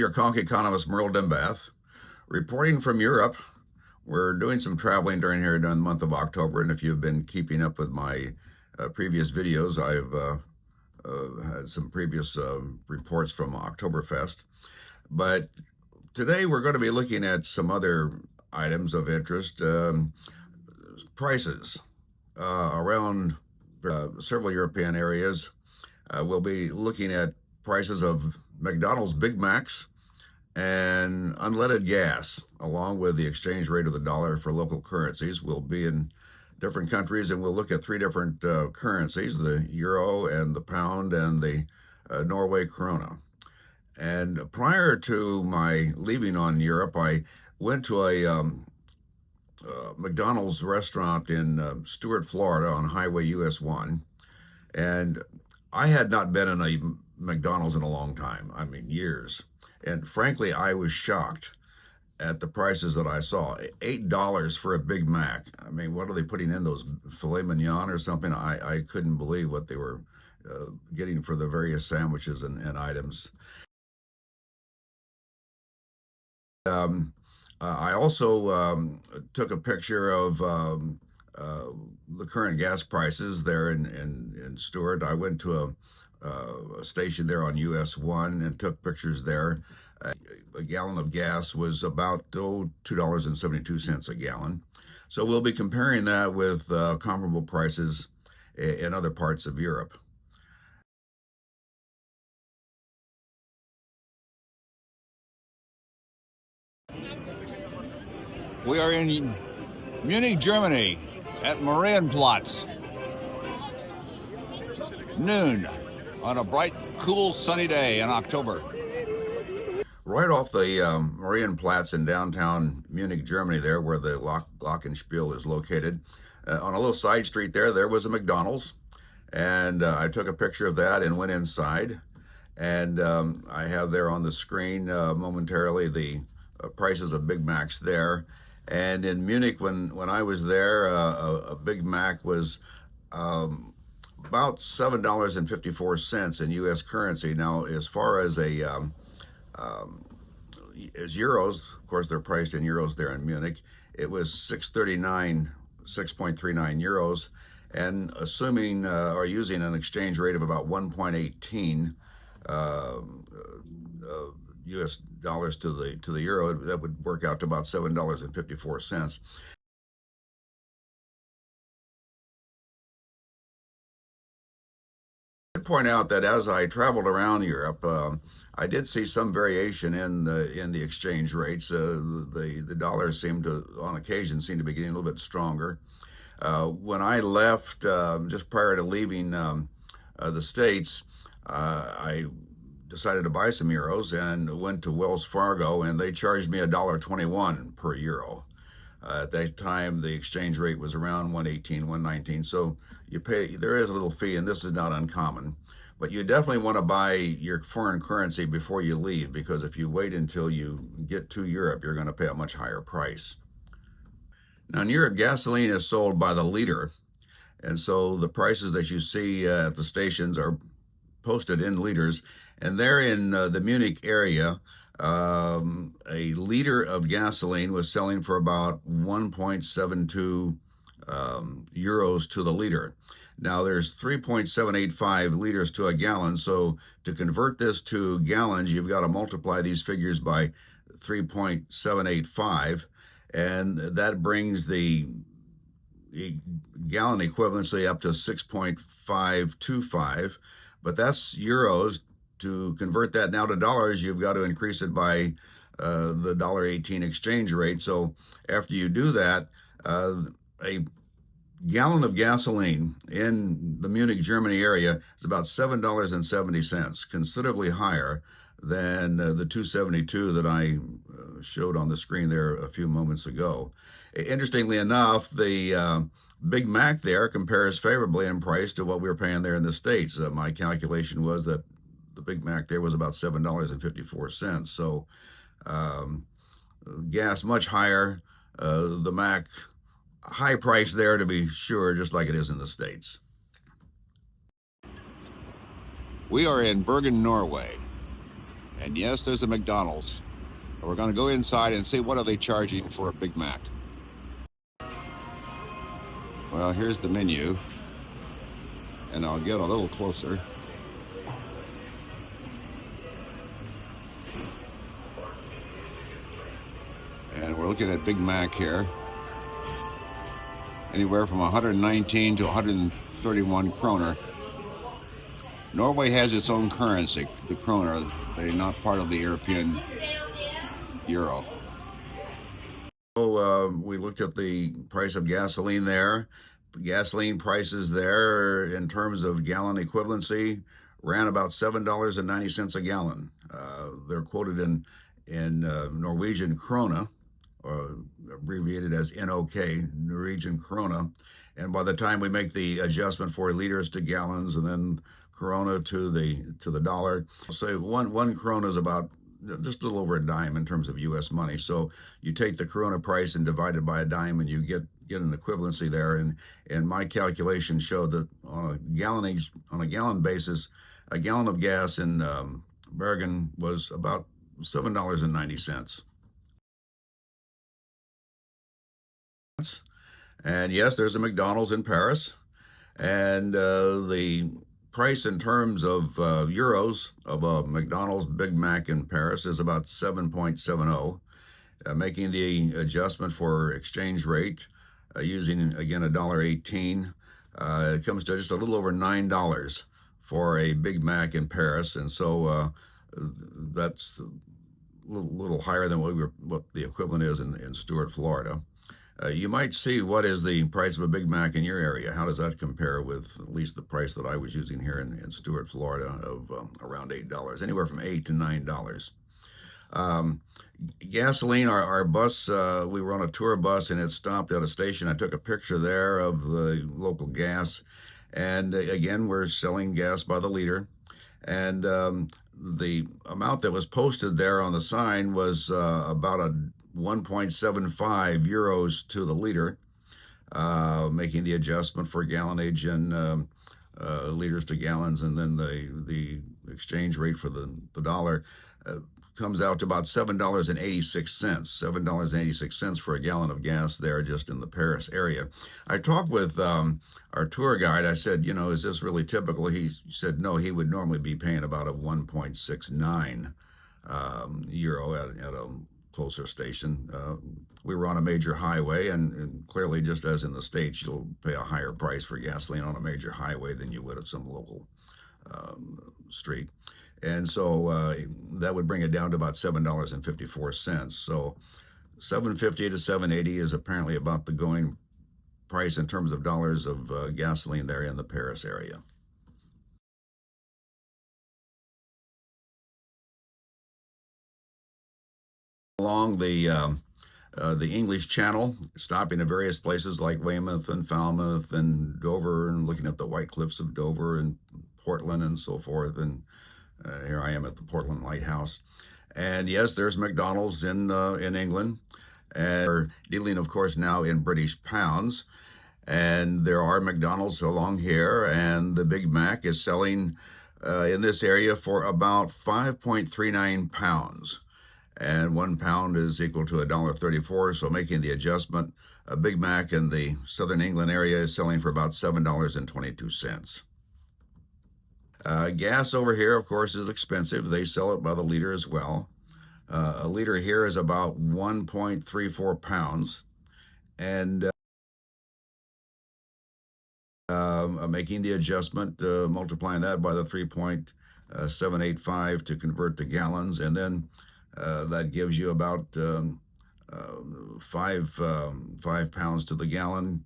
your conch economist Merle Dimbath, reporting from Europe. We're doing some traveling during the month of October, and if you've been keeping up with my previous videos, I've had some previous reports from Oktoberfest. But today we're going to be looking at some other items of interest, prices around several European areas. We'll be looking at prices of McDonald's Big Macs and unleaded gas, along with the exchange rate of the dollar for local currencies. We'll be in different countries, and we'll look at three different currencies: the euro and the pound and the Norway krona. And prior to my leaving on Europe, I went to a McDonald's restaurant in Stuart, Florida on Highway US 1. And I had not been in a McDonald's in a long time. I mean, years. And frankly, I was shocked at the prices that I saw. $8 for a Big Mac. I mean, what are they putting in those, filet mignon or something? I couldn't believe what they were getting for the various sandwiches and items. I also took a picture of the current gas prices there in Stuart. I went to a station there on US 1 and took pictures there. A gallon of gas was about $2.72 a gallon. So we'll be comparing that with comparable prices in other parts of Europe. We are in Munich, Germany at Marienplatz. Noon on a bright, cool, sunny day in October. Right off the Marienplatz in downtown Munich, Germany, there where the Glockenspiel is located, on a little side street there was a McDonald's. And I took a picture of that and went inside. And I have there on the screen momentarily the prices of Big Macs there. And in Munich, when I was there, a Big Mac was about $7.54 in U.S. currency. Now, as far as as euros, of course, they're priced in euros there in Munich. It was 6.39 euros, and assuming or using an exchange rate of about 1.18 U.S. dollars to the euro, that would work out to about $7.54. I point out that as I traveled around Europe, I did see some variation in the exchange rates. The dollar seemed to, on occasion, seem to be getting a little bit stronger. When I left, just prior to leaving the States, I decided to buy some euros and went to Wells Fargo, and they charged me $1.21 per euro. At that time, the exchange rate was around 118, 119. So you pay, there is a little fee, and this is not uncommon. But you definitely want to buy your foreign currency before you leave, because if you wait until you get to Europe, you're going to pay a much higher price. Now, in Europe, gasoline is sold by the liter. And so the prices that you see at the stations are posted in liters. And there in the Munich area, a liter of gasoline was selling for about 1.72 euros to the liter. Now there's 3.785 liters to a gallon. So to convert this to gallons, you've got to multiply these figures by 3.785. And that brings the gallon equivalency up to 6.525. But that's euros. To convert that now to dollars, you've got to increase it by the $1.18 exchange rate. So after you do that, a gallon of gasoline in the Munich, Germany area is about $7.70, considerably higher than the $2.72 that I showed on the screen there a few moments ago. Interestingly enough, the Big Mac there compares favorably in price to what we were paying there in the States. My calculation was that the Big Mac there was about $7.54. So gas much higher, the Mac high price there to be sure, just like it is in the States. We are in Bergen, Norway, And yes, there's a McDonald's. We're going to go inside and see what are they charging for a Big Mac. Well, here's the menu, and I'll get a little closer. And we're looking at Big Mac here. Anywhere from 119 to 131 kroner. Norway has its own currency, the kroner. They're not part of the European euro. So we looked at the price of gasoline there. Gasoline prices there, in terms of gallon equivalency, ran about $7.90 a gallon. They're quoted in Norwegian krona, abbreviated as NOK, Norwegian krona. And by the time we make the adjustment for liters to gallons and then krona to the dollar, say one krona is about just a little over a dime in terms of U.S. money. So you take the krona price and divide it by a dime, and you get an equivalency there. And my calculation showed that on a gallon basis, a gallon of gas in Bergen was about $7.90. And yes, there's a McDonald's in Paris, and the price in terms of euros of a McDonald's Big Mac in Paris is about 7.70. Making the adjustment for exchange rate using again $1.18, it comes to just a little over $9 for a Big Mac in Paris, and so that's a little higher than what the equivalent is in Stuart, Florida. You might see, what is the price of a Big Mac in your area? How does that compare with at least the price that I was using here in Stuart, Florida, of around $8, anywhere from $8 to $9. Gasoline, our bus, we were on a tour bus and it stopped at a station. I took a picture there of the local gas. And again, we're selling gas by the liter. And the amount that was posted there on the sign was about a 1.75 euros to the liter, making the adjustment for gallonage and liters to gallons, and then the exchange rate for the dollar comes out to about $7.86. $7.86 for a gallon of gas there just in the Paris area. I talked with our tour guide. I said, is this really typical? He said no, he would normally be paying about a 1.69 euro at a closer station. We were on a major highway, and clearly, just as in the States, you'll pay a higher price for gasoline on a major highway than you would at some local street. And so that would bring it down to about $7.54. So $7.50 to $7.80 is apparently about the going price in terms of dollars of gasoline there in the Paris area. Along the English Channel, stopping at various places like Weymouth and Falmouth and Dover, and looking at the White Cliffs of Dover and Portland and so forth. And here I am at the Portland Lighthouse. And yes, there's McDonald's in England. And we're dealing, of course, now in British pounds. And there are McDonald's along here, and the Big Mac is selling in this area for about 5.39 pounds. And 1 pound is equal to $1.34. So making the adjustment, a Big Mac in the Southern England area is selling for about $7.22. Gas over here, of course, is expensive. They sell it by the liter as well. A liter here is about 1.34 pounds. And making the adjustment, multiplying that by the 3.785 to convert to gallons, and then that gives you about 5 pounds to the gallon.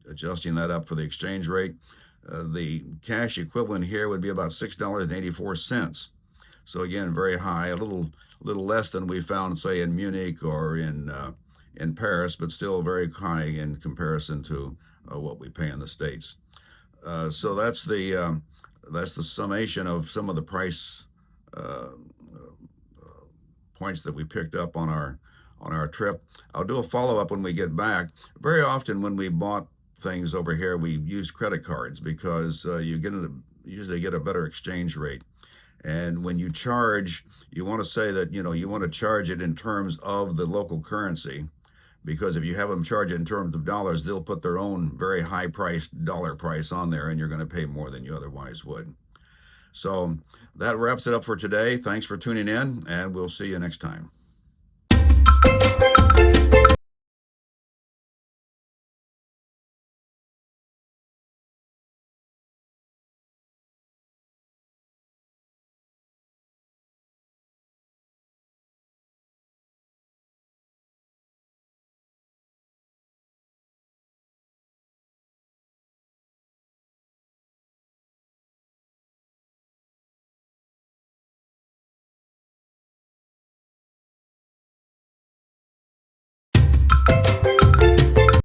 Adjusting that up for the exchange rate, the cash equivalent here would be about $6.84. So again, very high, a little less than we found, say, in Munich or in Paris, but still very high in comparison to what we pay in the States. So that's the summation of some of the price points that we picked up on our trip. I'll do a follow-up when we get back. Very often when we bought things over here, we used credit cards because you usually get a better exchange rate. And when you charge, you want to say that, you want to charge it in terms of the local currency, because if you have them charge it in terms of dollars, they'll put their own very high priced dollar price on there, and you're going to pay more than you otherwise would. So that wraps it up for today. Thanks for tuning in, and we'll see you next time.